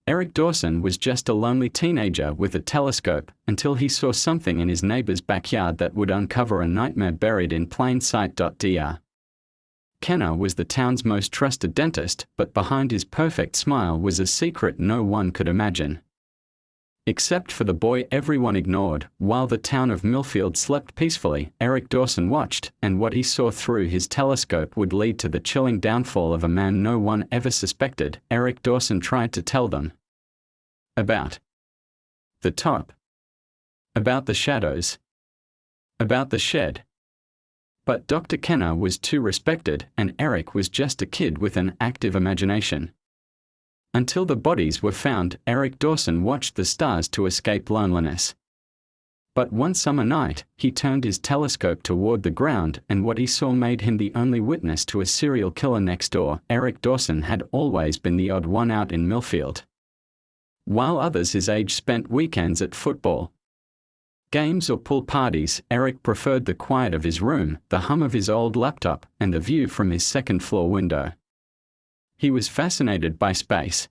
Eric Dawson was just a lonely teenager with a telescope until he saw something in his neighbor's backyard that would uncover a nightmare buried in plain sight. Dr. Kenner was the town's most trusted dentist, but behind his perfect smile was a secret no one could imagine. Except for the boy everyone ignored, while the town of Millfield slept peacefully, Eric Dawson watched, and what he saw through his telescope would lead to the chilling downfall of a man no one ever suspected. Eric Dawson tried to tell them about the top, about the shadows, about the shed. But Dr. Kenner was too respected, and Eric was just a kid with an active imagination. Until the bodies were found, Eric Dawson watched the stars to escape loneliness. But one summer night, he turned his telescope toward the ground, and what he saw made him the only witness to a serial killer next door. Eric Dawson had always been the odd one out in Millfield. While others his age spent weekends at football games or pool parties, Eric preferred the quiet of his room, the hum of his old laptop, and the view from his second-floor window. He was fascinated by space.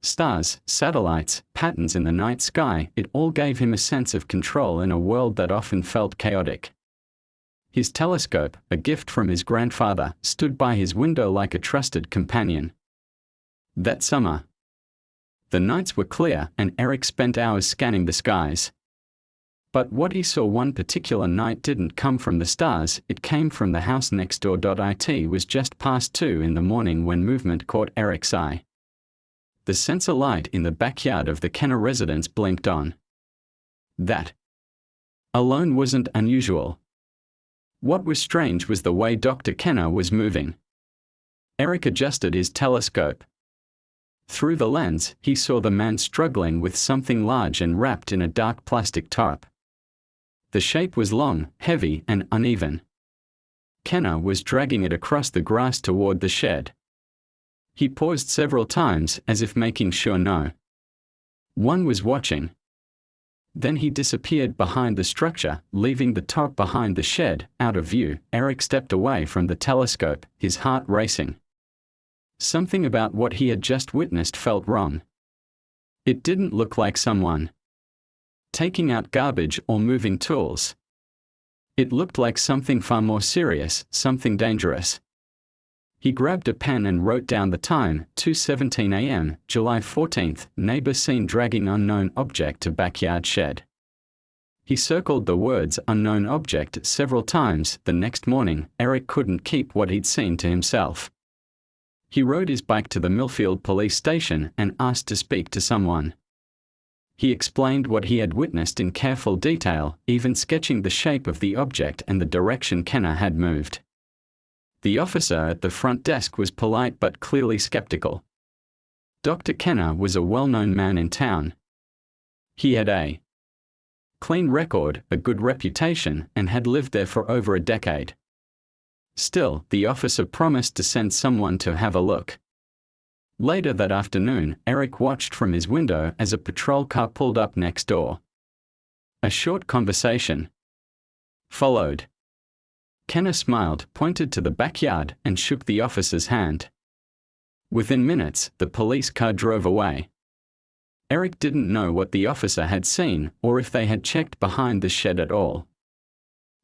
Stars, satellites, patterns in the night sky, it all gave him a sense of control in a world that often felt chaotic. His telescope, a gift from his grandfather, stood by his window like a trusted companion. That summer, the nights were clear, and Eric spent hours scanning the skies. But what he saw one particular night didn't come from the stars, it came from the house next door. It was just past 2 in the morning when movement caught Eric's eye. The sensor light in the backyard of the Kenner residence blinked on. That alone wasn't unusual. What was strange was the way Dr. Kenner was moving. Eric adjusted his telescope. Through the lens, he saw the man struggling with something large and wrapped in a dark plastic tarp. The shape was long, heavy, and uneven. Kenner was dragging it across the grass toward the shed. He paused several times, as if making sure no one was watching. Then he disappeared behind the structure, leaving the tarp behind the shed, out of view. Eric stepped away from the telescope, his heart racing. Something about what he had just witnessed felt wrong. It didn't look like someone taking out garbage or moving tools. It looked like something far more serious, something dangerous. He grabbed a pen and wrote down the time, 2:17 a.m., July 14th, neighbor seen dragging unknown object to backyard shed. He circled the words unknown object several times. The next morning, Eric couldn't keep what he'd seen to himself. He rode his bike to the Millfield police station and asked to speak to someone. He explained what he had witnessed in careful detail, even sketching the shape of the object and the direction Kenner had moved. The officer at the front desk was polite but clearly skeptical. Dr. Kenner was a well-known man in town. He had a clean record, a good reputation, and had lived there for over a decade. Still, the officer promised to send someone to have a look. Later that afternoon, Eric watched from his window as a patrol car pulled up next door. A short conversation followed. Kenner smiled, pointed to the backyard, and shook the officer's hand. Within minutes, the police car drove away. Eric didn't know what the officer had seen, or if they had checked behind the shed at all.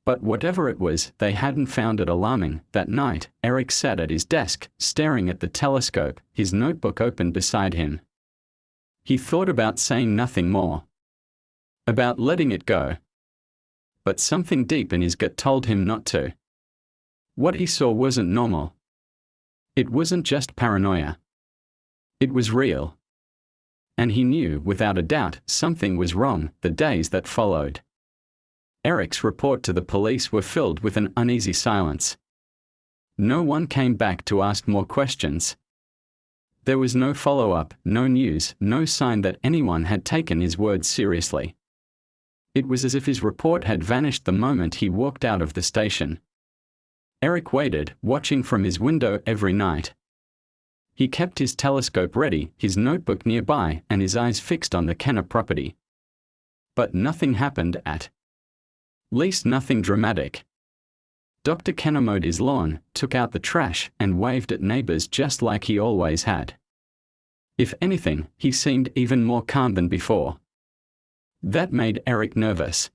But whatever it was, they hadn't found it alarming. That night, Eric sat at his desk, staring at the telescope, his notebook open beside him. He thought about saying nothing more, about letting it go. But something deep in his gut told him not to. What he saw wasn't normal. It wasn't just paranoia. It was real. And he knew, without a doubt, something was wrong. The days that followed Eric's report to the police were filled with an uneasy silence. No one came back to ask more questions. There was no follow-up, no news, no sign that anyone had taken his words seriously. It was as if his report had vanished the moment he walked out of the station. Eric waited, watching from his window every night. He kept his telescope ready, his notebook nearby, and his eyes fixed on the Kenner property. But nothing happened at least nothing dramatic. Dr. Kenner mowed his lawn, took out the trash, and waved at neighbors just like he always had. If anything, he seemed even more calm than before. That made Eric nervous.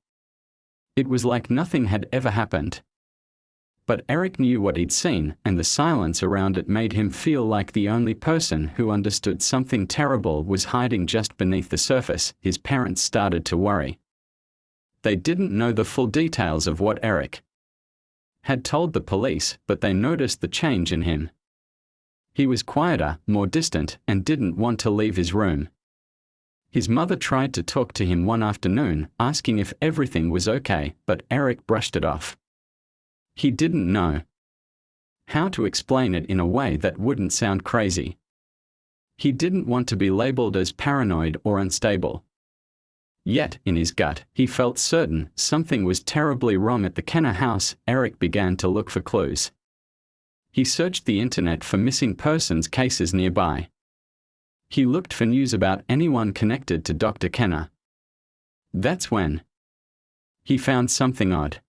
It was like nothing had ever happened. But Eric knew what he'd seen, and the silence around it made him feel like the only person who understood something terrible was hiding just beneath the surface. His parents started to worry. They didn't know the full details of what Eric had told the police, but they noticed the change in him. He was quieter, more distant, and didn't want to leave his room. His mother tried to talk to him one afternoon, asking if everything was okay, but Eric brushed it off. He didn't know how to explain it in a way that wouldn't sound crazy. He didn't want to be labeled as paranoid or unstable. Yet, in his gut, he felt certain something was terribly wrong at the Kenner house. Eric began to look for clues. He searched the internet for missing persons cases nearby. He looked for news about anyone connected to Dr. Kenner. That's when he found something odd.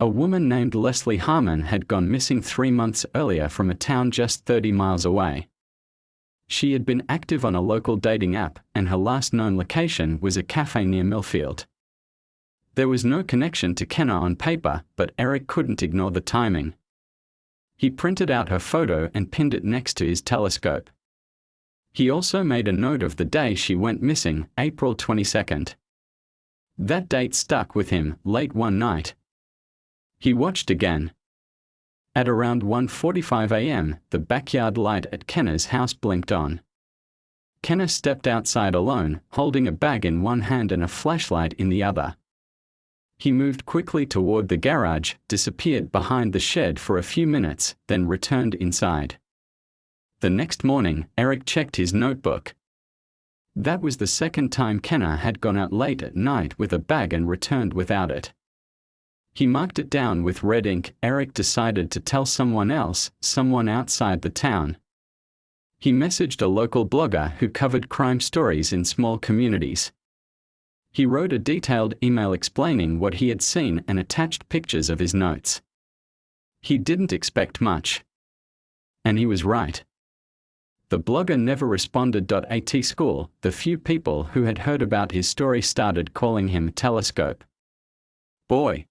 A woman named Leslie Harmon had gone missing 3 months earlier from a town just 30 miles away. She had been active on a local dating app, and her last known location was a cafe near Millfield. There was no connection to Kenner on paper, but Eric couldn't ignore the timing. He printed out her photo and pinned it next to his telescope. He also made a note of the day she went missing, April 22nd. That date stuck with him. Late one night, he watched again. At around 1:45 a.m., the backyard light at Kenner's house blinked on. Kenner stepped outside alone, holding a bag in one hand and a flashlight in the other. He moved quickly toward the garage, disappeared behind the shed for a few minutes, then returned inside. The next morning, Eric checked his notebook. That was the second time Kenner had gone out late at night with a bag and returned without it. He marked it down with red ink. Eric decided to tell someone else, someone outside the town. He messaged a local blogger who covered crime stories in small communities. He wrote a detailed email explaining what he had seen and attached pictures of his notes. He didn't expect much. And he was right. The blogger never responded. At school, the few people who had heard about his story started calling him Telescope Boy.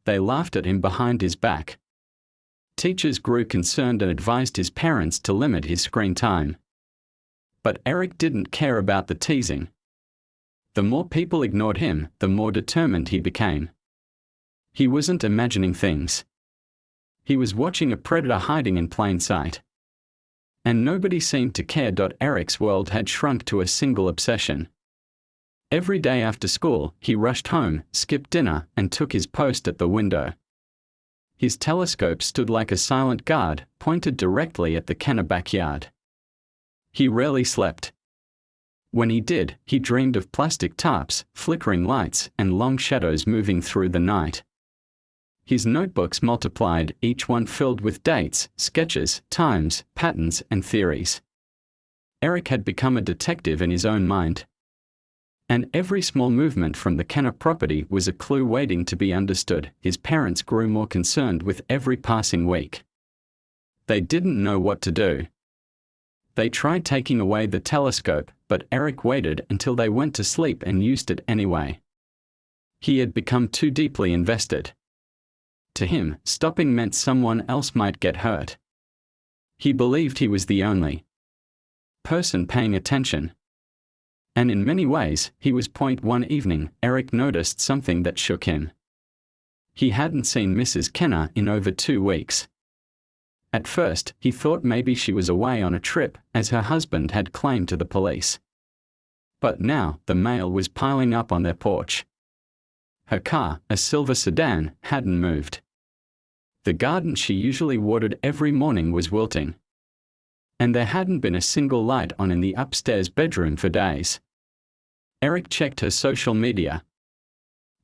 They laughed at him behind his back. Teachers grew concerned and advised his parents to limit his screen time. But Eric didn't care about the teasing. The more people ignored him, the more determined he became. He wasn't imagining things. He was watching a predator hiding in plain sight. And nobody seemed to care. Eric's world had shrunk to a single obsession. Every day after school, he rushed home, skipped dinner, and took his post at the window. His telescope stood like a silent guard, pointed directly at the Kenner backyard. He rarely slept. When he did, he dreamed of plastic tarps, flickering lights, and long shadows moving through the night. His notebooks multiplied, each one filled with dates, sketches, times, patterns, and theories. Eric had become a detective in his own mind. And every small movement from the Kenner property was a clue waiting to be understood. His parents grew more concerned with every passing week. They didn't know what to do. They tried taking away the telescope, but Eric waited until they went to sleep and used it anyway. He had become too deeply invested. To him, stopping meant someone else might get hurt. He believed he was the only person paying attention. And in many ways, he was. One evening, Eric noticed something that shook him. He hadn't seen Mrs. Kenner in over 2 weeks. At first, he thought maybe she was away on a trip, as her husband had claimed to the police. But now, the mail was piling up on their porch. Her car, a silver sedan, hadn't moved. The garden she usually watered every morning was wilting. And there hadn't been a single light on in the upstairs bedroom for days. Eric checked her social media.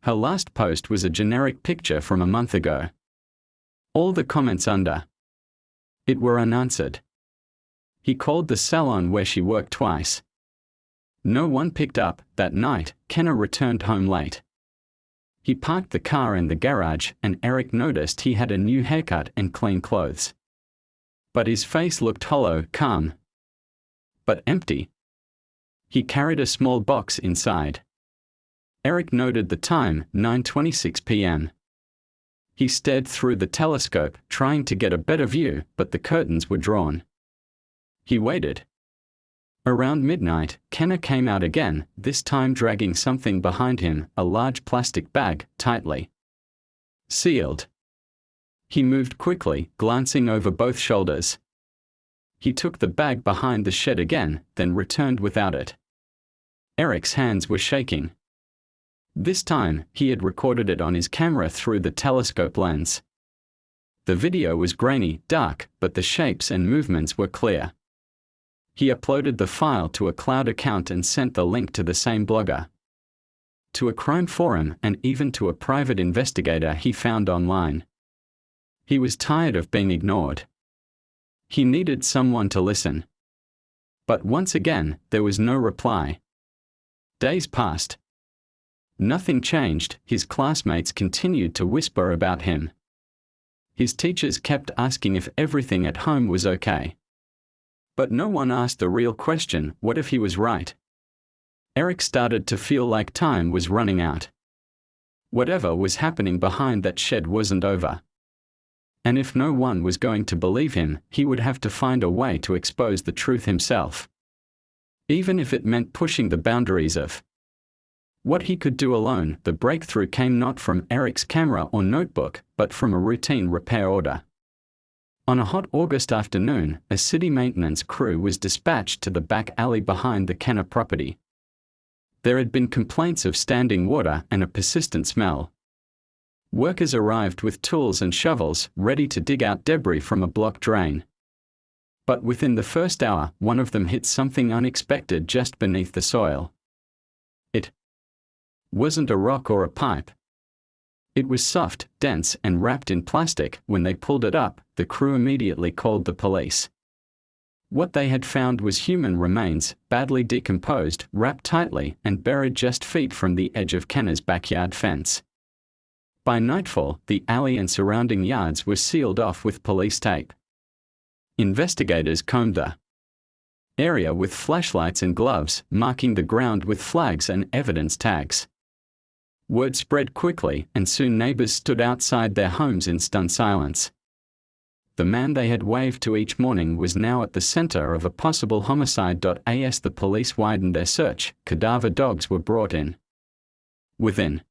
Her last post was a generic picture from a month ago. All the comments under it were unanswered. He called the salon where she worked twice. No one picked up. That night, Kenner returned home late. He parked the car in the garage, and Eric noticed he had a new haircut and clean clothes. But his face looked hollow, calm. but empty. He carried a small box inside. Eric noted the time, 9:26 p.m. He stared through the telescope, trying to get a better view, but the curtains were drawn. He waited. Around midnight, Kenner came out again, this time dragging something behind him, a large plastic bag, tightly sealed. He moved quickly, glancing over both shoulders. He took the bag behind the shed again, then returned without it. Eric's hands were shaking. This time, he had recorded it on his camera through the telescope lens. The video was grainy, dark, but the shapes and movements were clear. He uploaded the file to a cloud account and sent the link to the same blogger, to a crime forum, and even to a private investigator he found online. He was tired of being ignored. He needed someone to listen. But once again, there was no reply. Days passed. Nothing changed. His classmates continued to whisper about him. His teachers kept asking if everything at home was okay. But no one asked the real question, what if he was right? Eric started to feel like time was running out. Whatever was happening behind that shed wasn't over. And if no one was going to believe him, he would have to find a way to expose the truth himself. Even if it meant pushing the boundaries of what he could do alone. The breakthrough came not from Eric's camera or notebook, but from a routine repair order. On a hot August afternoon, a city maintenance crew was dispatched to the back alley behind the Kenner property. There had been complaints of standing water and a persistent smell. Workers arrived with tools and shovels, ready to dig out debris from a blocked drain. But within the first hour, one of them hit something unexpected just beneath the soil. It wasn't a rock or a pipe. It was soft, dense, and wrapped in plastic. When they pulled it up, the crew immediately called the police. What they had found was human remains, badly decomposed, wrapped tightly, and buried just feet from the edge of Kenner's backyard fence. By nightfall, the alley and surrounding yards were sealed off with police tape. Investigators combed the area with flashlights and gloves, marking the ground with flags and evidence tags. Word spread quickly, and soon neighbors stood outside their homes in stunned silence. The man they had waved to each morning was now at the center of a possible homicide. As the police widened their search, cadaver dogs were brought in. Within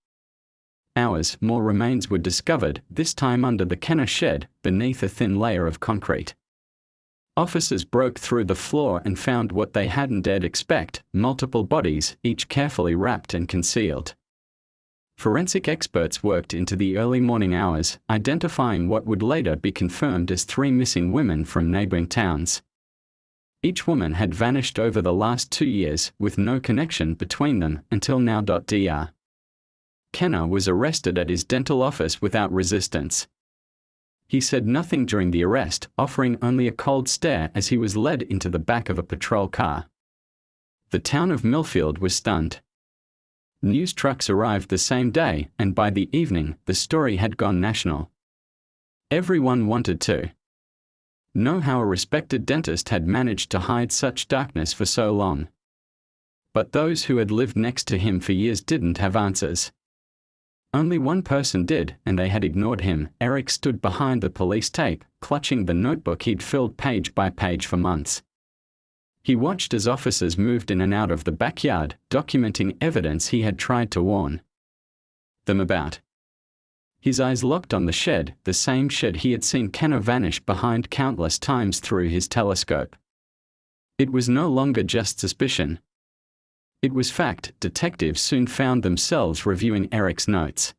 hours, more remains were discovered, this time under the Kenner shed, beneath a thin layer of concrete. Officers broke through the floor and found what they hadn't dared expect: multiple bodies, each carefully wrapped and concealed. Forensic experts worked into the early morning hours, identifying what would later be confirmed as 3 missing women from neighboring towns. Each woman had vanished over the last 2 years, with no connection between them until now. Dr. Kenner was arrested at his dental office without resistance. He said nothing during the arrest, offering only a cold stare as he was led into the back of a patrol car. The town of Millfield was stunned. News trucks arrived the same day, and by the evening, the story had gone national. Everyone wanted to know how a respected dentist had managed to hide such darkness for so long. But those who had lived next to him for years didn't have answers. Only one person did, and they had ignored him. Eric stood behind the police tape, clutching the notebook he'd filled page by page for months. He watched as officers moved in and out of the backyard, documenting evidence he had tried to warn them about. His eyes locked on the shed, the same shed he had seen Kenner vanish behind countless times through his telescope. It was no longer just suspicion. It was fact. Detectives soon found themselves reviewing Eric's notes.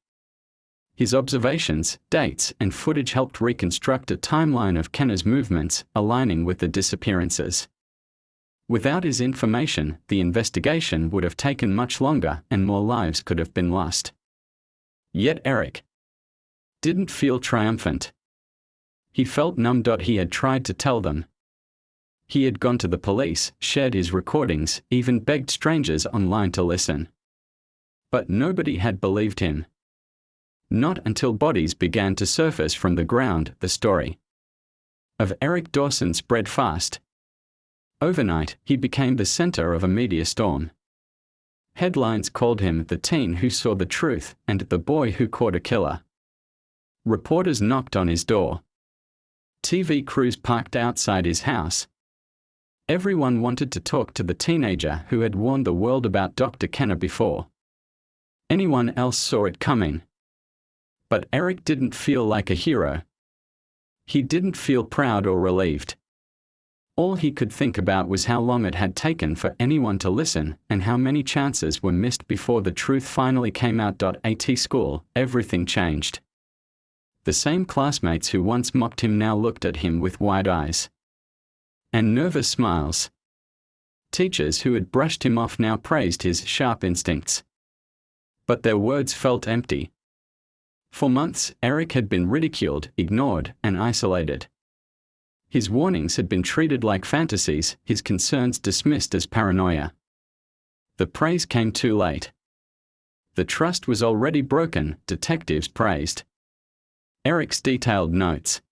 His observations, dates, and footage helped reconstruct a timeline of Kenner's movements, aligning with the disappearances. Without his information, the investigation would have taken much longer, and more lives could have been lost. Yet Eric didn't feel triumphant. He felt numb. He had tried to tell them. He had gone to the police, shared his recordings, even begged strangers online to listen. But nobody had believed him. Not until bodies began to surface from the ground. The story of Eric Dawson spread fast. Overnight, he became the center of a media storm. Headlines called him the teen who saw the truth and the boy who caught a killer. Reporters knocked on his door. TV crews parked outside his house. Everyone wanted to talk to the teenager who had warned the world about Dr. Kenner before. Anyone else saw it coming. But Eric didn't feel like a hero. He didn't feel proud or relieved. All he could think about was how long it had taken for anyone to listen and how many chances were missed before the truth finally came out. At school, everything changed. The same classmates who once mocked him now looked at him with wide eyes and nervous smiles. Teachers who had brushed him off now praised his sharp instincts. But their words felt empty. For months, Eric had been ridiculed, ignored, and isolated. His warnings had been treated like fantasies, his concerns dismissed as paranoia. The praise came too late. The trust was already broken, detectives praised Eric's detailed notes.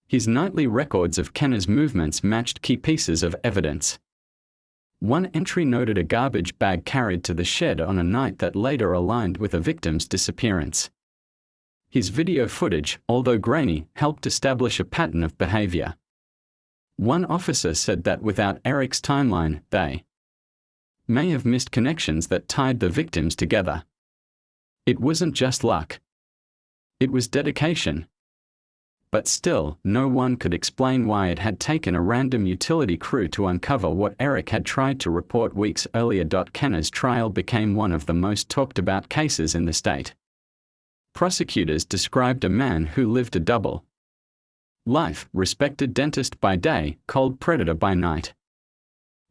His nightly records of Kenner's movements matched key pieces of evidence. One entry noted a garbage bag carried to the shed on a night that later aligned with a victim's disappearance. His video footage, although grainy, helped establish a pattern of behavior. One officer said that without Eric's timeline, they may have missed connections that tied the victims together. It wasn't just luck. It was dedication. But still, no one could explain why it had taken a random utility crew to uncover what Eric had tried to report weeks earlier. Kenner's trial became one of the most talked about cases in the state. Prosecutors described a man who lived a double life, respected dentist by day, cold predator by night.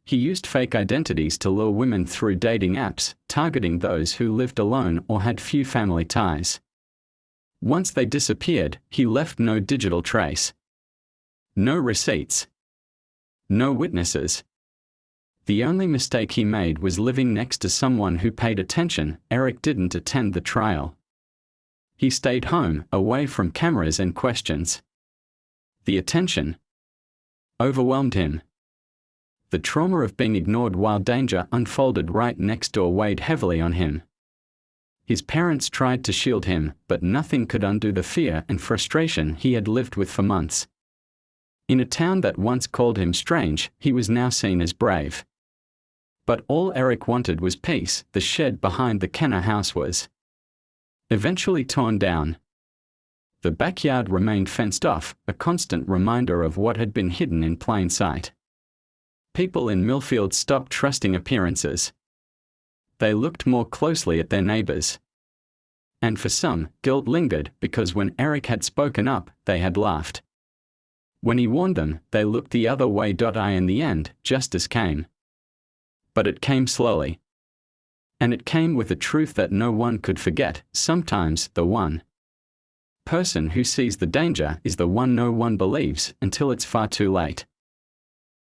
He used fake identities to lure women through dating apps, targeting those who lived alone or had few family ties. Once they disappeared, he left no digital trace. No receipts. No witnesses. The only mistake he made was living next to someone who paid attention. Eric didn't attend the trial. He stayed home, away from cameras and questions. The attention overwhelmed him. The trauma of being ignored while danger unfolded right next door weighed heavily on him. His parents tried to shield him, but nothing could undo the fear and frustration he had lived with for months. In a town that once called him strange, he was now seen as brave. But all Eric wanted was peace. The shed behind the Kenner house was eventually torn down. The backyard remained fenced off, a constant reminder of what had been hidden in plain sight. People in Millfield stopped trusting appearances. They looked more closely at their neighbors. And for some, guilt lingered because when Eric had spoken up, they had laughed. When he warned them, they looked the other way. In the end, justice came. But it came slowly. And it came with a truth that no one could forget. Sometimes, the one person who sees the danger is the one no one believes until it's far too late.